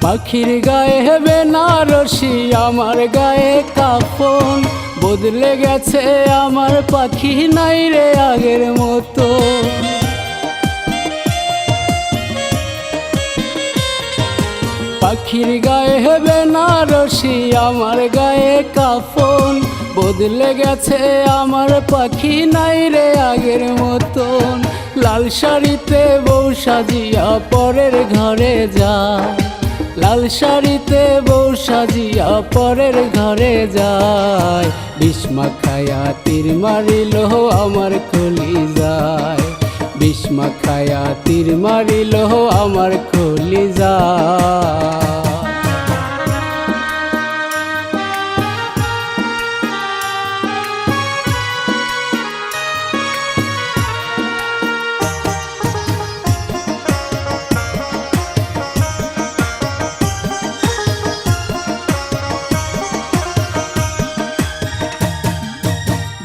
পাখির গায়ে বেনারসি আমার গায়ে কাফন, বদলে গেছে আমার পাখি নাই রে আগের মতো। পাখির গায়ে বেনারসি আমার গায়ে কাফন, বদলে গেছে আমার পাখি নাই রে আগের মতন। লাল শাড়িতে বউ সাজিয়া পরের ঘরে যায়, লাল শাড়িতে বউ সাজিয়া পরের ঘরে যায়। বিষ মাখায়া তীর মারিল আমার কলিজায়, বিষ মাখায়া তীর মারিল আমার কলিজায়।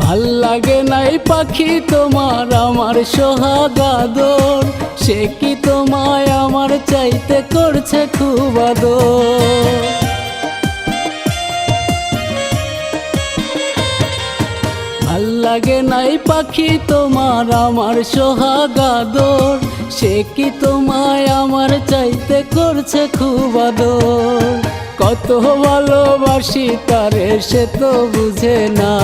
ভাল লাগে নাই পাখি তোমার আমার সোহাগ আদর, সে কি তোমায় আমার চাইতে করছে খুব আদর। ভাল লাগে নাই পাখি তোমার আমার সোহাগ আদর, সে কি তোমায় আমার চাইতে করছে খুব আদর। কত ভালোবাসি তারে সে তো বুঝে না,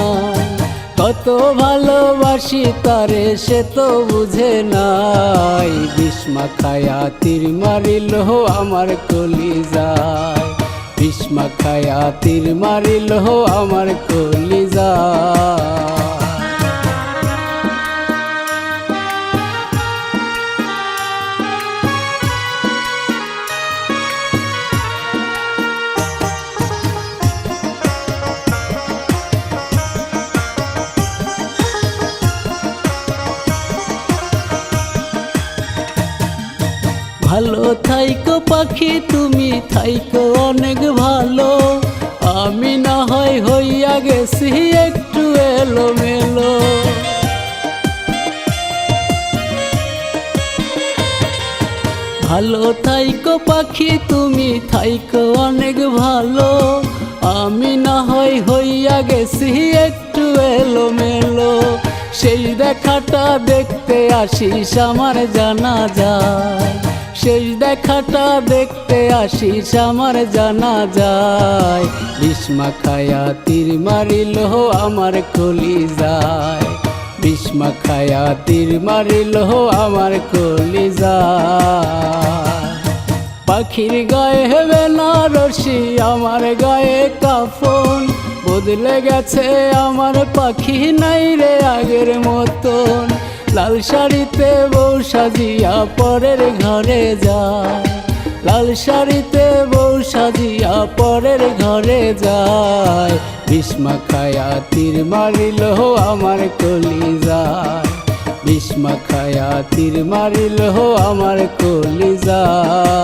কত ভালোবাসি তারে সে তো বুঝে নাই। বিষ মাখায়া তীর মারিল আমার কলিজায়, বিষ মাখায়া তীর মারিল আমার কলিজায়। ভালো থাইকো পাখি তুমি থাইকো অনেক ভালো, আমি না হয় হইয়া গেছি একটু এলোমেলো। ভালো থাইকো পাখি তুমি থাইকো অনেক ভালো, আমি না হয় হইয়া গেছি একটু এলোমেলো। সেই দেখাটা দেখতে আসিস আমার জানা যায়, সেই দেখাটা দেখতে আসিস আমার জানা যায়। বিষ মাখায়া তীর মারিল আমার কলিজায়, বিষ মাখায়া তীর মারিল আমার কলিজায়। পাখির গায়ে বেনারসি আমার গায়ে কাফন, বদলে গেছে আমার পাখি নাই রে আগের মতন। লাল শাড়িতে বউ সাজিয়া পরের ঘরে যায়, লাল শাড়িতে বউ সাজিয়া পরের ঘরে যায়। বিষ মাখায়া তীর মারিল আমার কলিজায়, বিষ মাখায়া তীর মারিল আমার কলিজায়।